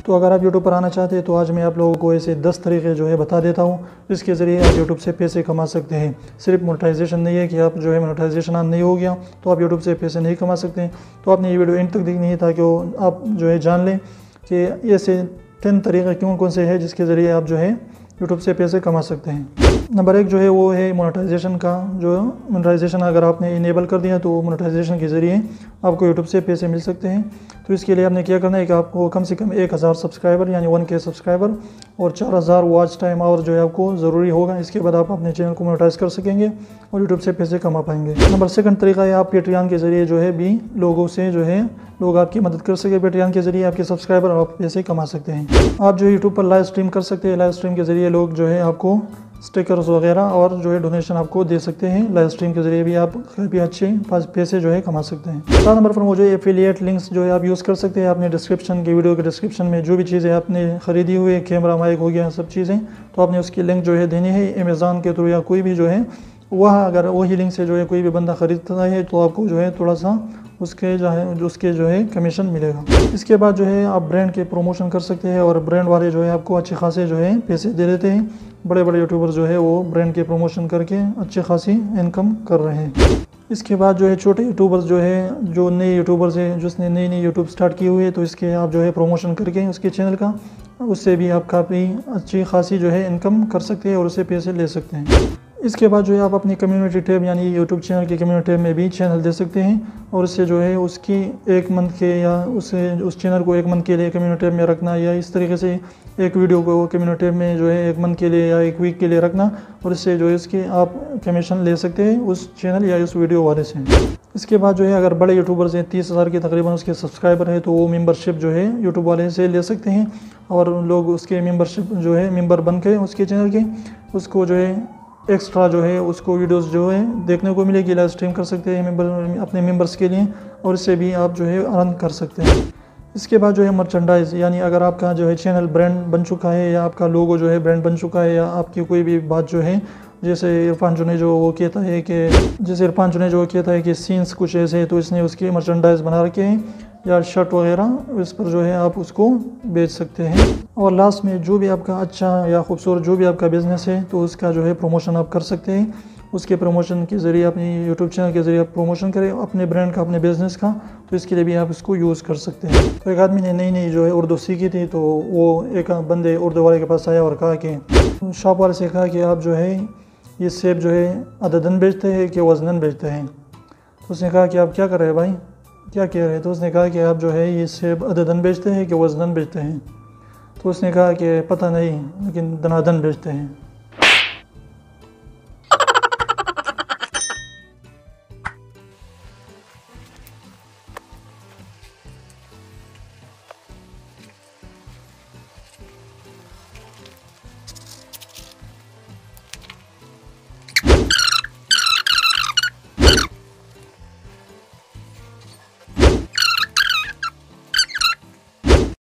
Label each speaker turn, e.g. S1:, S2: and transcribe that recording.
S1: तो अगर आप यूट्यूब पर आना चाहते हैं तो आज मैं आप लोगों को ऐसे 10 तरीके जो है बता देता हूँ, जिसके ज़रिए आप यूट्यूब से पैसे कमा सकते हैं। सिर्फ मोनेटाइजेशन नहीं है कि आप जो है मोनेटाइजेशन नहीं हो गया तो आप यूट्यूब से पैसे नहीं कमा सकते हैं। तो आपने ये वीडियो एंड तक देखनी है ताकि आप जो है जान लें कि ऐसे 10 तरीके कौन से हैं जिसके ज़रिए आप जो है यूट्यूब से पैसे कमा सकते हैं। नंबर 1 जो है वो है मोनेटाइजेशन का। जो मोनेटाइजेशन अगर आपने इनेबल कर दिया तो मोनेटाइजेशन के ज़रिए आपको यूट्यूब से पैसे मिल सकते हैं। तो इसके लिए आपने क्या करना है कि आपको कम से कम 1000 सब्सक्राइबर यानी 1K सब्सक्राइबर और 4000 वॉच टाइम और जो है आपको ज़रूरी होगा। इसके बाद आप अपने चैनल को मोनेटाइज कर सकेंगे और यूट्यूब से पैसे कमा पाएंगे। नंबर 2 तरीका है आप पेट्रियन के ज़रिए जो है भी लोगों से जो है लोग आपकी मदद कर सके। पेट्रियन के ज़रिए आपके सब्सक्राइबर और आप पैसे कमा सकते हैं। आप जो यूट्यूब पर लाइव स्ट्रीम कर सकते हैं। लाइव स्ट्रीम के ज़रिए लोग जो है आपको स्टिकर्स वगैरह और जो है डोनेशन आपको दे सकते हैं। लाइव स्ट्रीम के ज़रिए भी आप काफ़ी अच्छे पैसे जो है कमा सकते हैं। 7 नंबर पर मौजूद एफिलिएट लिंक्स जो है आप यूज़ कर सकते हैं। आपने डिस्क्रिप्शन की वीडियो के डिस्क्रिप्शन में जो भी चीज़ें आपने ख़रीदी हुई है, कैमरा माइक हो गया, सब चीज़ें, तो आपने उसकी लिंक जो है देनी है अमेज़ॉन के थ्रू या कोई भी जो है वह अगर वही लिंक से जो है कोई भी बंदा ख़रीदता है तो आपको जो है थोड़ा सा उसके जो है कमीशन मिलेगा। इसके बाद जो है आप ब्रांड के प्रमोशन कर सकते हैं और ब्रांड वाले जो है आपको अच्छे खासे जो है पैसे दे देते हैं। बड़े बड़े यूट्यूबर जो है वो ब्रांड के प्रमोशन करके अच्छे खासी इनकम कर रहे हैं। इसके बाद जो है छोटे यूट्यूबर्स जो है जो नए यूट्यूबर्स हैं जिसने नई यूट्यूब स्टार्ट की हुई है तो इसके आप जो है प्रमोशन करके उसके चैनल का उससे भी आप काफ़ी अच्छी खासी जो है इनकम कर सकते हैं और उससे पैसे ले सकते हैं। इसके बाद जो है आप अपनी कम्युनिटी टैब यानी यूट्यूब चैनल की कम्युनिटी टैब में भी चैनल दे सकते हैं और उससे जो है उसकी 1 मंथ के या उस चैनल को 1 मंथ के लिए कम्युनिटी टैब में रखना या इस तरीके से एक वीडियो को कम्युनिटी टैब में जो है 1 मंथ के लिए या 1 वीक के लिए रखना और इससे जो है इसकी आप कमीशन ले सकते हैं उस चैनल या उस वीडियो वाले से। इसके बाद जो है अगर बड़े यूट्यूबर्स हैं 30,000 के तकरीबन उसके सब्सक्राइबर है तो वो मेंबरशिप जो है यूट्यूब वाले से ले सकते हैं और लोग उसके मेंबरशिप जो है मेंबर बन के उसके चैनल के उसको जो है एक्स्ट्रा जो है उसको वीडियोस जो है देखने को मिलेगी। लाइव स्ट्रीम कर सकते हैं अपने मेंबर्स के लिए और इससे भी आप जो है अर्न कर सकते हैं। इसके बाद जो है मर्चेंडाइज़ यानी अगर आपका जो है चैनल ब्रांड बन चुका है या आपका लोगो जो है ब्रांड बन चुका है या आपकी कोई भी बात जो है जैसे इरफान जुनेजो जो कहता है कि सीन्स कुछ ऐसे है तो इसने उसके मर्चेंडाइज़ बना रखे हैं या शर्ट वगैरह इस पर जो है आप उसको बेच सकते हैं। और लास्ट में जो भी आपका अच्छा या खूबसूरत जो भी आपका बिज़नेस है तो उसका जो है प्रमोशन आप कर सकते हैं। उसके प्रमोशन के ज़रिए अपनी यूट्यूब चैनल के ज़रिए आप प्रमोशन करें अपने ब्रांड का अपने बिज़नेस का तो इसके लिए भी आप इसको यूज़ कर सकते हैं। तो एक आदमी ने नई जो है उर्दू सीखी थी तो वो एक बंदे उर्दू वाले के पास आया और कहा कि शॉप वाले से कहा कि आप जो है ये सेब जो है अददन बेचते हैं कि वज़नन बेचते हैं। तो उसने कहा कि आप क्या कर रहे हैं भाई, क्या कह रहे हैं? तो उसने कहा कि आप जो है ये सेब अददन बेचते हैं कि वज़नन बेचते हैं। तो उसने कहा कि पता नहीं लेकिन दनादन बेचते हैं।